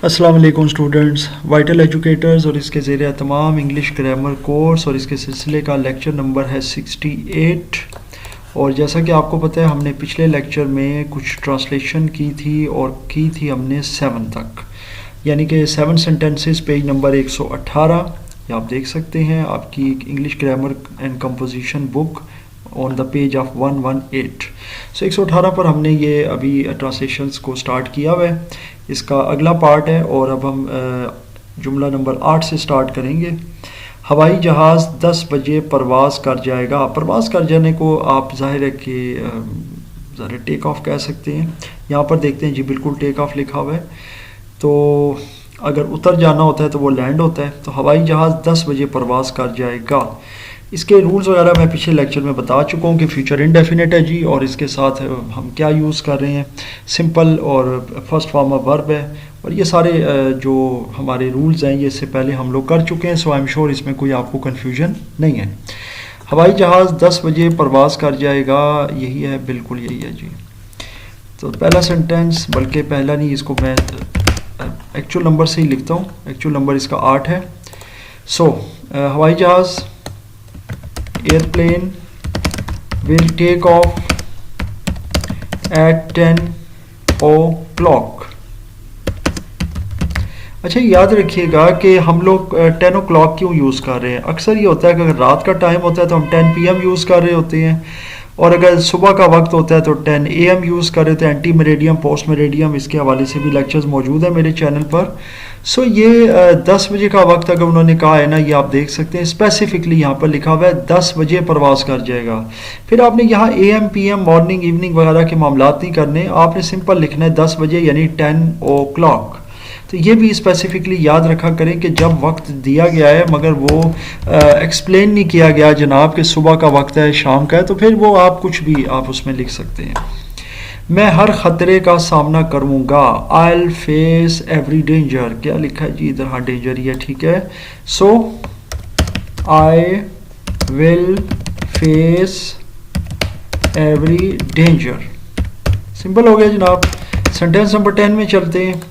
अस्सलाम वालेकुम students, vital educators और इसके ज़रिए तमाम इंग्लिश ग्रामर कोर्स और इसके सिलसिले का लेक्चर नंबर है 68। और जैसा कि आपको पता है हमने पिछले लेक्चर में कुछ ट्रांसलेशन की थी और की थी हमने 7 तक, यानी कि 7 सेंटेंसेस, पेज नंबर 118। ये आप देख सकते हैं आपकी English grammar and composition book on the page of 118। सो 118 पर हमने ये अभी ट्रांसलेशंस को स्टार्ट किया हुआ है, इसका अगला पार्ट है। और अब हम जुमला नंबर 8 से स्टार्ट करेंगे। हवाई जहाज़ 10 बजे परवाज़ कर जाएगा। परवाज़ कर जाने को आप ज़ाहिर है कि ज़रा टेक ऑफ कह सकते हैं। यहाँ पर देखते हैं जी, बिल्कुल टेक ऑफ लिखा हुआ है, तो अगर उतर जाना होता है तो वो लैंड होता है। तो हवाई जहाज़ 10 बजे परवाज़ कर जाएगा। इसके रूल्स वगैरह मैं पिछले लेक्चर में बता चुका हूँ कि फ्यूचर इंडेफिनिट है जी, और इसके साथ हम क्या यूज़ कर रहे हैं, सिंपल और फर्स्ट फॉर्म ऑफ वर्ब है। और ये सारे जो हमारे रूल्स हैं ये इससे पहले हम लोग कर चुके हैं, सो आई एम श्योर इसमें कोई आपको कन्फ्यूजन नहीं है। हवाई जहाज़ 10 बजे परवाज़ कर जाएगा, यही है, बिल्कुल यही है जी। तो पहला सेंटेंस, बल्कि पहला नहीं, इसको मैं एक्चुअल नंबर से ही लिखता हूँ। एक्चुअल नंबर इसका 8 है। सो हवाई जहाज़, airplane will take off at 10 o'clock। अच्छा, याद रखिएगा कि हम लोग 10 o'clock क्यों यूज़ कर रहे हैं। अक्सर ये होता है कि अगर रात का टाइम होता है तो हम 10 PM यूज़ कर रहे होते हैं, और अगर सुबह का वक्त होता है तो 10 AM यूज़ कर रहे थे। एंटी मेरेडियम, पोस्ट मेरेडियम, इसके हवाले से भी लेक्चर्स मौजूद है मेरे चैनल पर। सो ये 10 बजे का वक्त अगर उन्होंने कहा है ना, ये आप देख सकते हैं स्पेसिफिकली यहाँ पर लिखा हुआ है 10 बजे परवाज़ कर जाएगा। फिर आपने यहाँ AM PM, मॉर्निंग इवनिंग वगैरह के मामलात नहीं करने, आपने सिंपल लिखना है 10 बजे यानी 10 o'clock। तो ये भी स्पेसिफिकली याद रखा करें कि जब वक्त दिया गया है मगर वो एक्सप्लेन नहीं किया गया जनाब कि सुबह का वक्त है, शाम का है, तो फिर वो आप कुछ भी आप उसमें लिख सकते हैं। मैं हर ख़तरे का सामना करूँगा, आई विल फेस एवरी डेंजर। क्या लिखा है जी इधर, हाँ डेंजर ही है, ठीक है। So I will face every danger, simple हो गया जनाब। सेंटेंस नंबर 10 में चलते हैं।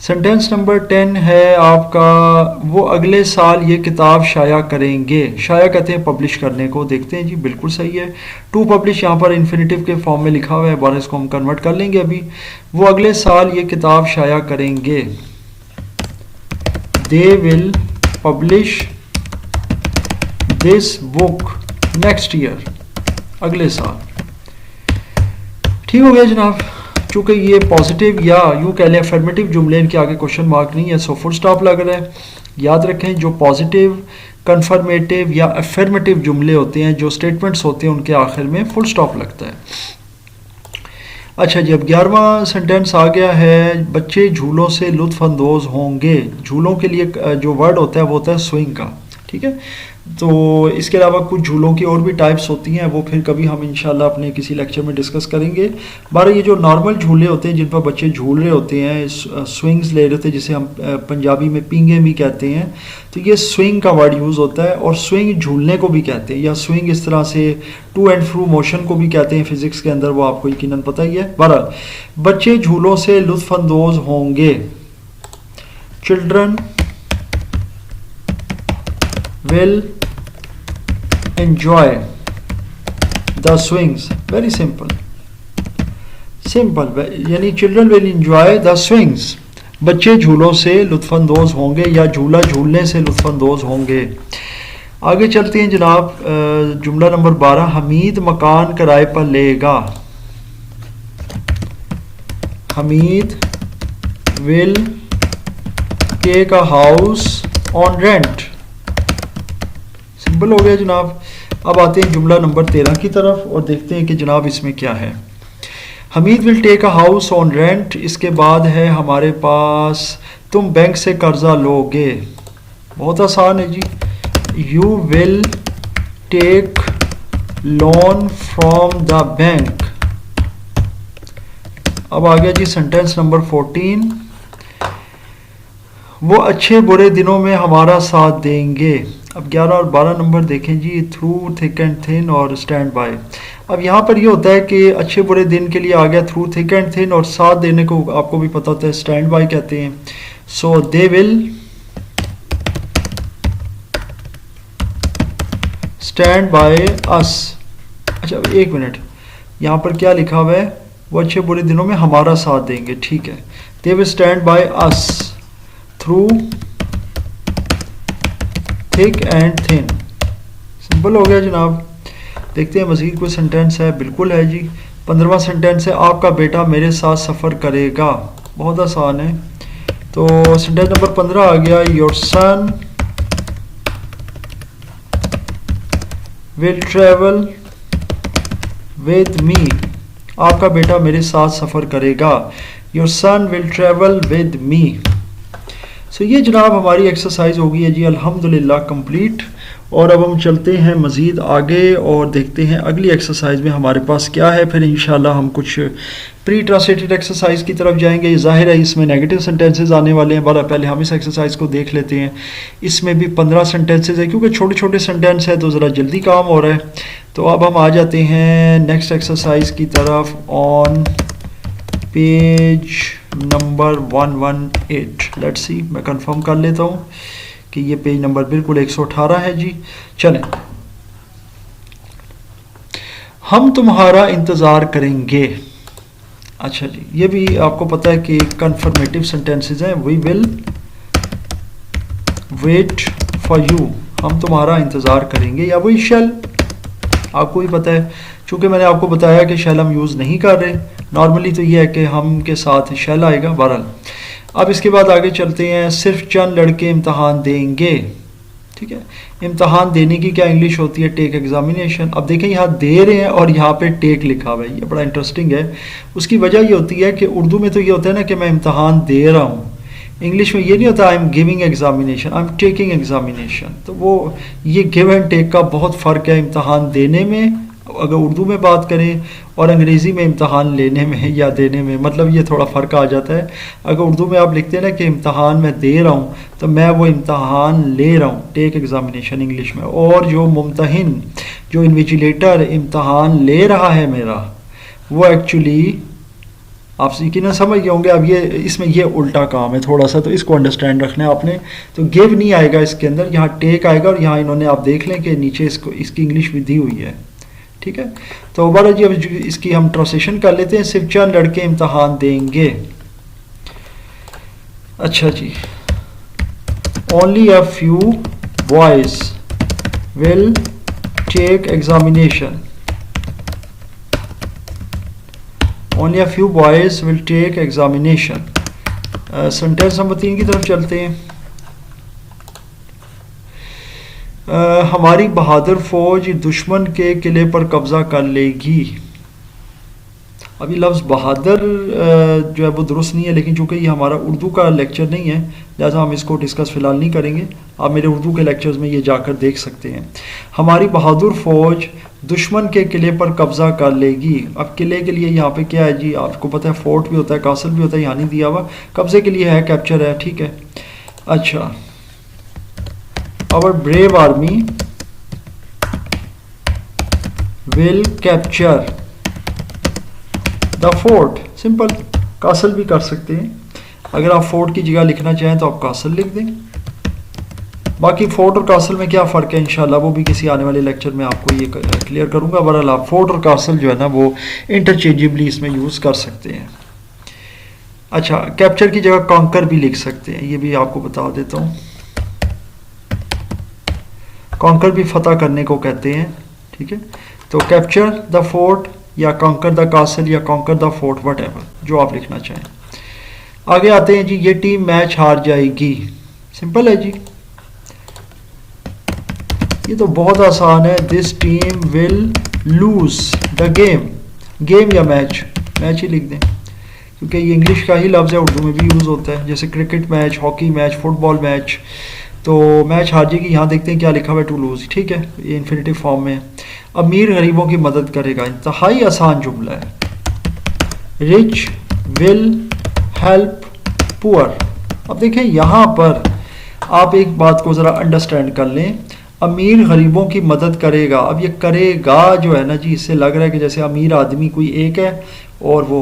सेंटेंस नंबर 10 है आपका, वो अगले साल ये किताब शाया करेंगे। शाया कहते हैं पब्लिश करने को। देखते हैं जी, बिल्कुल सही है। टू पब्लिश यहाँ पर इन्फिनेटिव के फॉर्म में लिखा हुआ है, बार इसको हम कन्वर्ट कर लेंगे अभी। वो अगले साल ये किताब शाया करेंगे, they will publish this book next year, अगले साल। ठीक हो गया जनाब। चूँकि ये पॉजिटिव या यूँ कह लें अफर्मेटिव जुमले, इनके आगे क्वेश्चन मार्क नहीं है, सो फुल स्टॉप लग रहा है। याद रखें जो पॉजिटिव, कन्फर्मेटिव या अफर्मेटिव जुमले होते हैं, जो स्टेटमेंट्स होते हैं, उनके आखिर में फुल स्टॉप लगता है। अच्छा जी, अब 11वां सेंटेंस आ गया है, बच्चे झूलों से लुत्फ़अंदोज़ होंगे। झूलों के लिए जो वर्ड होता है वो होता है स्विंग का, ठीक है। तो इसके अलावा कुछ झूलों की और भी टाइप्स होती हैं, वो फिर कभी हम इंशाल्लाह अपने किसी लेक्चर में डिस्कस करेंगे। बारह ये जो नॉर्मल झूले होते हैं जिन पर बच्चे झूल रहे होते हैं, स्विंग्स ले रहे होते हैं, जिसे हम पंजाबी में पींगे भी कहते हैं, तो ये स्विंग का वर्ड यूज़ होता है। और स्विंग झूलने को भी कहते हैं, या स्विंग इस तरह से टू एंड फ्रू मोशन को भी कहते हैं फिजिक्स के अंदर, वो आपको यकीनन पता ही है। बारह बच्चे झूलों से लुत्फ़अंदोज़ होंगे, children will enjoy the swings। very simple, यानी children will enjoy the swings, बच्चे झूलों से लुत्फ़अंदोज़ होंगे या झूला झूलने से लुत्फ़अंदोज़ होंगे। आगे चलते हैं जनाब। जुमला नंबर 12, हमीद मकान किराए पर लेगा, Hamid will take a house on rent, simple हो गया जनाब। अब आते हैं जुमला नंबर 13 की तरफ और देखते हैं कि जनाब इसमें क्या है। Hamid will take a house on rent, इसके बाद है हमारे पास तुम बैंक से कर्जा लोगे। बहुत आसान है जी, you will take loan from the bank. अब आ गया जी सेंटेंस नंबर 14, वो अच्छे बुरे दिनों में हमारा साथ देंगे। अब 11 और 12 नंबर देखें जी, थ्रू थिक एंड थिन और स्टैंड बाय। अब यहाँ पर ये होता है कि अच्छे बुरे दिन के लिए आ गया थ्रू थिक एंड थिन, और साथ देने को आपको भी पता होता है स्टैंड बाय कहते हैं। So they will stand by us. अच्छा एक मिनट, यहाँ पर क्या लिखा हुआ है, वो अच्छे बुरे दिनों में हमारा साथ देंगे, ठीक है। दे will stand by us through thick and thin. Simple हो गया जनाब। देखते हैं मज़ीद कोई सेंटेंस है। बिल्कुल है जी। 15वां सेंटेंस है, आपका बेटा मेरे साथ सफ़र करेगा। बहुत आसान है। तो सेंटेंस नंबर 15 आ गया, your son will travel with me. आपका बेटा मेरे साथ सफ़र करेगा। Your son will travel with me. So ये जनाब हमारी एक्सरसाइज होगी है जी अल्हम्दुलिल्लाह कंप्लीट। और अब हम चलते हैं मज़ीद आगे और देखते हैं अगली एक्सरसाइज में हमारे पास क्या है। फिर इंशाल्लाह हम कुछ प्री ट्रांसलेटेड एक्सरसाइज की तरफ जाएंगे। ज़ाहिर है इसमें नेगेटिव सेंटेंसेस आने वाले हैं, बड़ा पहले हम इस एक्सरसाइज को देख लेते हैं। इसमें भी 15 सेंटेंसेस है, क्योंकि छोटे छोटे सेंटेंस है तो ज़रा जल्दी काम हो रहा है। तो अब हम आ जाते हैं नेक्स्ट एक्सरसाइज की तरफ on page number 118। Let's see, मैं कंफर्म कर लेता हूँ कि ये पेज नंबर बिल्कुल 118 है जी। चलें, हम तुम्हारा इंतज़ार करेंगे। अच्छा जी, ये भी आपको पता है कि कन्फर्मेटिव सेंटेंसेस हैं। We will wait for you, हम तुम्हारा इंतज़ार करेंगे। या वही शेल, आपको भी पता है, चूँकि मैंने आपको बताया कि शेल हम यूज़ नहीं कर रहे नॉर्मली, तो ये है कि हम के साथ शेल आएगा। बहरहाल अब इसके बाद आगे चलते हैं। सिर्फ चंद लड़के इम्तहान देंगे, ठीक है। इम्तहान देने की क्या इंग्लिश होती है? Take examination. अब देखें यहाँ दे रहे हैं और यहाँ पे टेक लिखा हुआ है, ये बड़ा इंटरेस्टिंग है। उसकी वजह ये होती है कि उर्दू में तो ये होता है ना कि मैं इम्तहान दे रहा हूँ, इंग्लिश में ये नहीं होता I am giving examination, I am taking examination. तो वो ये गिव एंड टेक का बहुत फ़र्क है इम्तहान देने में अगर उर्दू में बात करें, और अंग्रेज़ी में इम्तहान लेने में या देने में, मतलब ये थोड़ा फ़र्क आ जाता है। अगर उर्दू में आप लिखते हैं ना कि इम्तहान मैं दे रहा हूँ, तो मैं वो इम्तहान ले रहा हूँ, टेक एग्ज़ामिनेशन इंग्लिश में। और जो मुम्तहिन, जो इन्विजिलेटर इम्तहान ले रहा है मेरा, वो एक्चुअली आप यकीनन समझ गए होंगे। अब ये इसमें ये उल्टा काम है थोड़ा सा, तो इसको अंडरस्टैंड रखना है आपने। तो गिव नहीं आएगा इसके अंदर, यहाँ टेक आएगा। और यहाँ इन्होंने आप देख लें कि नीचे इसको इसकी इंग्लिश भी दी हुई है, ठीक है। तो बारा जी अब इसकी हम ट्रांसलेशन कर लेते हैं। सिर्फ चंद लड़के इम्तहान देंगे। अच्छा जी, only a few boys will take examination. Only a few boys will take examination. Sentence number 3 की तरफ चलते हैं। हमारी बहादुर फौज दुश्मन के किले पर कब्जा कर लेगी। अभी लफ्ज़ बहादुर जो है वो दुरुस्त नहीं है, लेकिन चूंकि ये हमारा उर्दू का लेक्चर नहीं है, लिहाजा हम इसको डिस्कस फ़िलहाल नहीं करेंगे। आप मेरे उर्दू के लेक्चर्स में ये जाकर देख सकते हैं। हमारी बहादुर फौज दुश्मन के किले पर कब्जा कर लेगी। अब किले के लिए यहाँ पे क्या है जी, आपको पता है फोर्ट भी होता है, कासल भी होता है, यहाँ नहीं दिया हुआ। कब्जे के लिए है, कैप्चर है, ठीक है। अच्छा, Our brave army will capture the fort। Simple, castle भी कर सकते हैं। अगर आप फोर्ट की जगह लिखना चाहें तो आप कासल लिख दें। बाकी फोर्ट और कासल में क्या फ़र्क है इंशाल्लाह वो भी किसी आने वाले लेक्चर में आपको ये क्लियर करूंगा। बहरहाल आप फोर्ट और कासल जो है ना वो इंटरचेंजेबली इसमें यूज़ कर सकते हैं। अच्छा, कैप्चर की जगह कॉन्कर भी लिख सकते हैं, ये भी आपको बता देता हूँ। कॉन्कर भी फतह करने को कहते हैं, ठीक है। तो कैप्चर द फोर्ट या कॉन्कर द कासल या कॉन्कर द फोर्ट, व्हाटएवर जो आप लिखना चाहें। आगे आते हैं जी। ये टीम मैच हार जाएगी। सिंपल है जी, ये तो बहुत आसान है। This team will lose the game. Game या मैच, मैच ही लिख दें, क्योंकि ये इंग्लिश का ही लफ्ज़ है, उर्दू में भी यूज़ होता है। जैसे cricket match, hockey match, football match. तो मैच हार जाएगी, यहाँ देखते हैं क्या लिखा हुआ है, टू लूज, ठीक है। ये इन्फिनिटिव फॉर्म में है। अमीर गरीबों की मदद करेगा, इंतहाई आसान जुमला है। Rich will help poor. अब देखें यहाँ पर आप एक बात को ज़रा अंडरस्टैंड कर लें। अमीर गरीबों की मदद करेगा। अब ये करेगा जो है ना जी, इससे लग रहा है कि जैसे अमीर आदमी कोई एक है और वो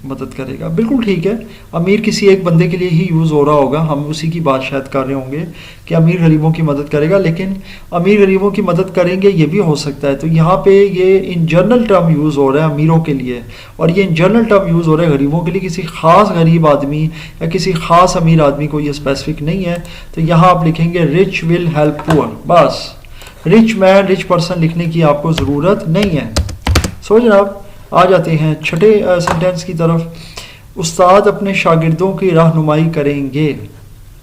मदद करेगा। बिल्कुल ठीक है, अमीर किसी एक बंदे के लिए ही यूज़ हो रहा होगा, हम उसी की बात शायद कर रहे होंगे कि अमीर गरीबों की मदद करेगा, लेकिन अमीर गरीबों की मदद करेंगे ये भी हो सकता है। तो यहाँ पे ये इन जनरल टर्म यूज़ हो रहा है अमीरों के लिए, और ये इन जनरल टर्म यूज़ हो रहा है गरीबों के लिए, किसी ख़ास गरीब आदमी या किसी ख़ास अमीर आदमी को ये स्पेसिफिक नहीं है। तो यहाँ आप लिखेंगे रिच विल हेल्प पुअर, बस रिच मैन रिच पर्सन लिखने की आपको ज़रूरत नहीं है। सो जनाब आ जाते हैं छठे सेंटेंस की तरफ। उस्ताद अपने शागिर्दों की रहनुमाई करेंगे।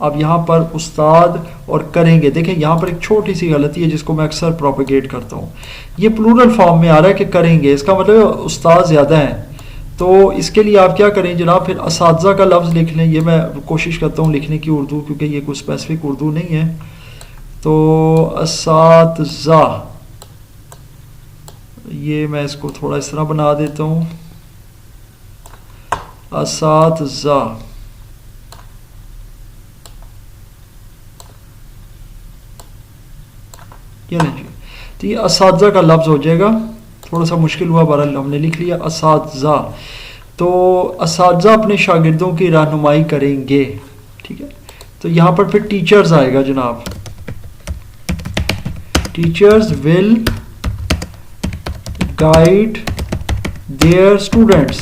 अब यहाँ पर उस्ताद और करेंगे, देखें यहाँ पर एक छोटी सी गलती है जिसको मैं अक्सर प्रोपेगेट करता हूँ। ये प्लूरल फॉर्म में आ रहा है कि करेंगे, इसका मतलब उस्ताद ज़्यादा हैं। तो इसके लिए आप क्या करें जनाब, फिर असातिज़ा का लफ्ज़ लिख लें। ये मैं कोशिश करता हूँ लिखने की उर्दू, क्योंकि ये कोई स्पेसिफिक उर्दू नहीं है। तो असातिज़ा, ये मैं इसको थोड़ा इस तरह बना देता हूँ, असातिज़ा। ये नहीं जी, तो ये असातिज़ा का लफ्ज़ हो जाएगा, थोड़ा सा मुश्किल हुआ, बहरहाल हमने लिख लिया असातिज़ा। तो असातिज़ा अपने शागिर्दों की रहनुमाई करेंगे, ठीक है। तो यहाँ पर फिर टीचर्स आएगा जनाब, teachers will guide there students,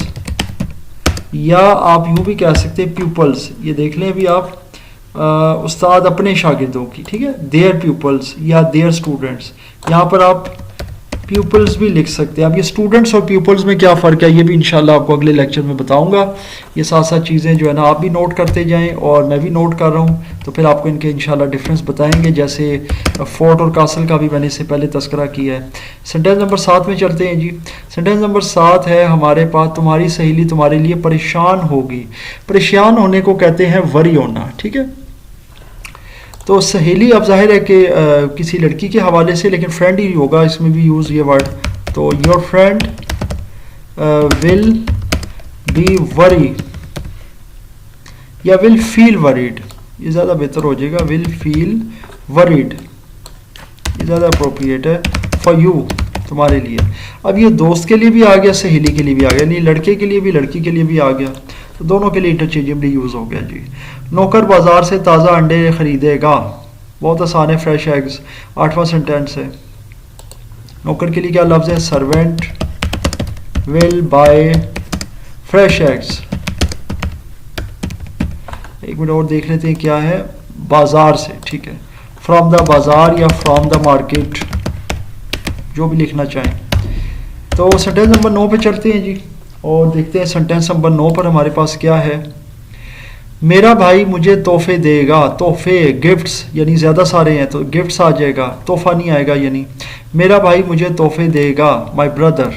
या आप यूँ भी कह सकते हैं प्यूपल्स। ये देख लें अभी आप, उस्ताद अपने शागिर्दों की, ठीक है, देयर प्यूपल्स या देयर स्टूडेंट्स। यहाँ पर आप प्यूपल्स भी लिख सकते हैं। अब ये स्टूडेंट्स और प्यूपल्स में क्या फ़र्क है ये भी इंशाल्लाह आपको अगले लेक्चर में बताऊंगा। ये साथ साथ चीज़ें जो है ना आप भी नोट करते जाएं और मैं भी नोट कर रहा हूँ, तो फिर आपको इनके इंशाल्लाह डिफरेंस बताएंगे। जैसे फोर्ट और कासल का भी मैंने इससे पहले तस्करा किया है। सेंटेंस नंबर 7 में चलते हैं जी। सेंटेंस नंबर 7 है हमारे पास, तुम्हारी सहेली तुम्हारे लिए परेशान होगी। परेशान होने को कहते हैं वरी होना, ठीक है। तो सहेली अब जाहिर है कि किसी लड़की के हवाले से, लेकिन फ्रेंड ही होगा इसमें भी यूज़ ये वर्ड। तो your friend will be worry या विल फील वरीड, ये ज़्यादा बेहतर हो जाएगा, विल फील वरीड, ये ज़्यादा अप्रोप्रिएट है फॉर यू, तुम्हारे लिए। अब ये दोस्त के लिए भी आ गया, सहेली के लिए भी आ गया, नहीं लड़के के लिए भी लड़की के लिए भी आ गया, तो दोनों के लिए इंटरचेंजेबली यूज़ हो गया जी। नौकर बाजार से ताज़ा अंडे खरीदेगा, बहुत आसान है, फ्रेश एग्स। 8वां सेंटेंस है, नौकर के लिए क्या लफ्ज़ है, servant will buy fresh eggs. एक मिनट और देख लेते हैं क्या है, बाजार से, ठीक है, फ्रॉम द बाजार या फ्रॉम द मार्केट, जो भी लिखना चाहें। तो सेंटेंस नंबर 9 पे चलते हैं जी और देखते हैं सेंटेंस नंबर 9 पर हमारे पास क्या है। मेरा भाई मुझे तोहफे देगा, तोहफे गिफ्ट्स यानी ज़्यादा सारे हैं तो गिफ्ट्स आ जाएगा, तोहफा नहीं आएगा। यानी मेरा भाई मुझे तोहफे देगा, my brother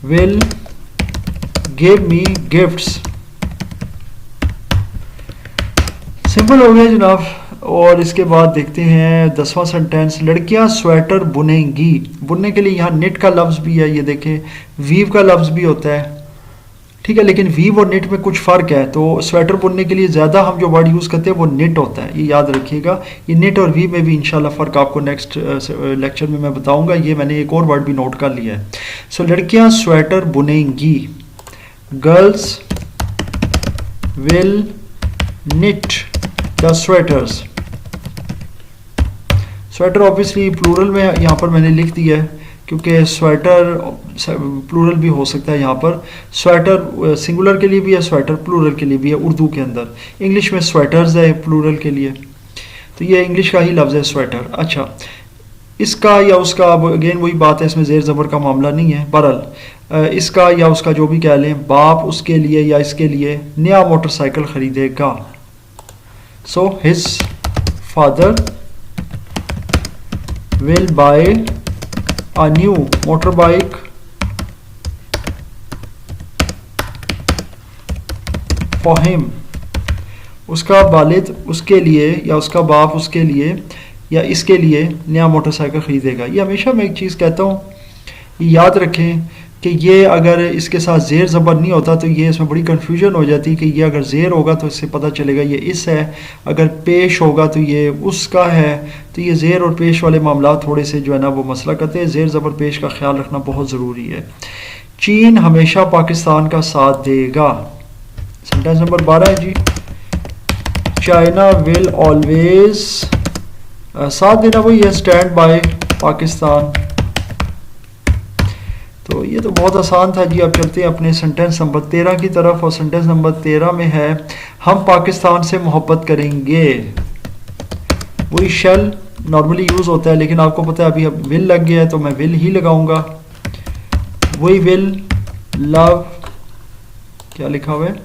will give me gifts. Simple हो गया जनाब। और इसके बाद देखते हैं 10वां सेंटेंस, लड़कियां स्वेटर बुनेंगी। बुनने के लिए यहाँ निट का लफ्ज़ भी है, ये देखें, वीव का लफ्ज़ भी होता है, ठीक है, लेकिन वीव और निट में कुछ फ़र्क है। तो स्वेटर बुनने के लिए ज़्यादा हम जो वर्ड यूज़ करते हैं वो निट होता है, ये याद रखिएगा। ये निट और वीव में भी इंशाल्लाह फ़र्क आपको नेक्स्ट लेक्चर में मैं बताऊंगा। ये मैंने एक और वर्ड भी नोट कर लिया है। सो लड़कियां स्वेटर बुनेंगी, girls will knit the sweaters. Sweater obviously plural में यहाँ पर मैंने लिख दिया है, क्योंकि स्वेटर प्लूरल भी हो सकता है। यहाँ पर स्वेटर सिंगुलर के लिए भी है, स्वेटर प्लूरल के लिए भी है उर्दू के अंदर। इंग्लिश में स्वेटर्स है प्लूरल के लिए, तो ये इंग्लिश का ही लफ्ज़ है स्वेटर। अच्छा, इसका या उसका, अब अगेन वही बात है, इसमें ज़ेर ज़बर का मामला नहीं है। बहरहाल इसका या उसका जो भी कह लें, बाप उसके लिए या इसके लिए नया मोटरसाइकिल ख़रीदेगा। So his father will buy a new motorbike for him। उसका वालिद उसके लिए या उसका बाप उसके लिए या इसके लिए नया मोटरसाइकिल ख़रीदेगा। ये हमेशा मैं एक चीज़ कहता हूँ, ये याद रखें कि ये अगर इसके साथ ज़ेर ज़बर नहीं होता तो ये इसमें बड़ी कन्फ्यूजन हो जाती कि ये अगर ज़ेर होगा तो इससे पता चलेगा ये इस है, अगर पेश होगा तो ये उसका है। तो ये ज़ेर और पेश वाले मामला थोड़े से जो है ना वो मसला करते हैं। ज़ेर ज़बर पेश का ख्याल रखना बहुत ज़रूरी है। चीन हमेशा पाकिस्तान का साथ देगा। सेंटेंस नंबर 12 है जी, चाइना विल ऑलवेज, साथ देना वही है, स्टैंड बाय पाकिस्तान। तो ये तो बहुत आसान था जी। अब चलते हैं अपने सेंटेंस नंबर 13 की तरफ, और सेंटेंस नंबर 13 में है हम पाकिस्तान से मोहब्बत करेंगे। वही शेल नॉर्मली यूज़ होता है, लेकिन आपको पता है अभी अब विल लग गया है तो मैं विल ही लगाऊंगा। वही विल लव, क्या लिखा हुआ है,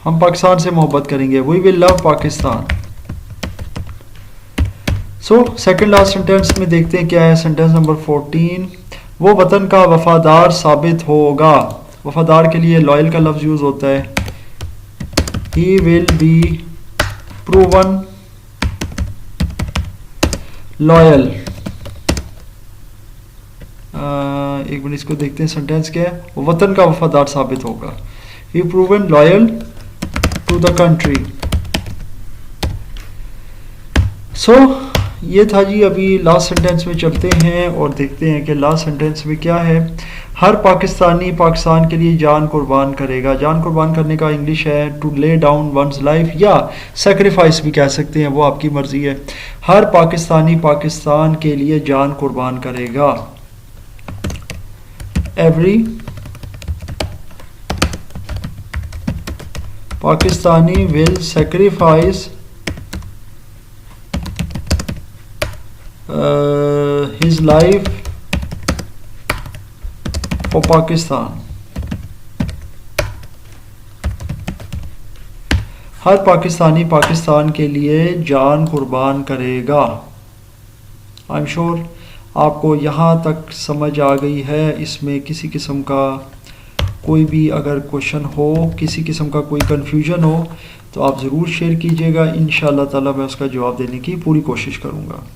हम पाकिस्तान से मोहब्बत करेंगे, वही will love Pakistan. So second last sentence में देखते हैं क्या है। सेंटेंस नंबर 14, वो वतन का वफादार साबित होगा। वफादार के लिए लॉयल का लफ्ज़ यूज़ होता है। He will be proven loyal. एक मिनट इसको देखते हैं, सेंटेंस क्या है। वो वतन का वफादार साबित होगा। He proven loyal to the country. So ये था जी। अभी लास्ट सेंटेंस में चलते हैं और देखते हैं कि लास्ट सेंटेंस में क्या है। हर पाकिस्तानी पाकिस्तान के लिए जान कुर्बान करेगा। जान कुर्बान करने का इंग्लिश है to lay down one's life, या सेक्रीफाइस भी कह सकते हैं, वो आपकी मर्जी है। हर पाकिस्तानी पाकिस्तान के लिए जान कुर्बान करेगा। Every Pakistani will sacrifice his life for Pakistan। हर पाकिस्तानी पाकिस्तान के लिए जान कुर्बान करेगा। आई एम श्योर आपको यहाँ तक समझ आ गई है। इसमें किसी किस्म का कोई भी अगर क्वेश्चन हो, किसी किस्म का कोई कन्फ्यूजन हो तो आप ज़रूर शेयर कीजिएगा। इंशाअल्लाह ताला मैं उसका जवाब देने की पूरी कोशिश करूँगा।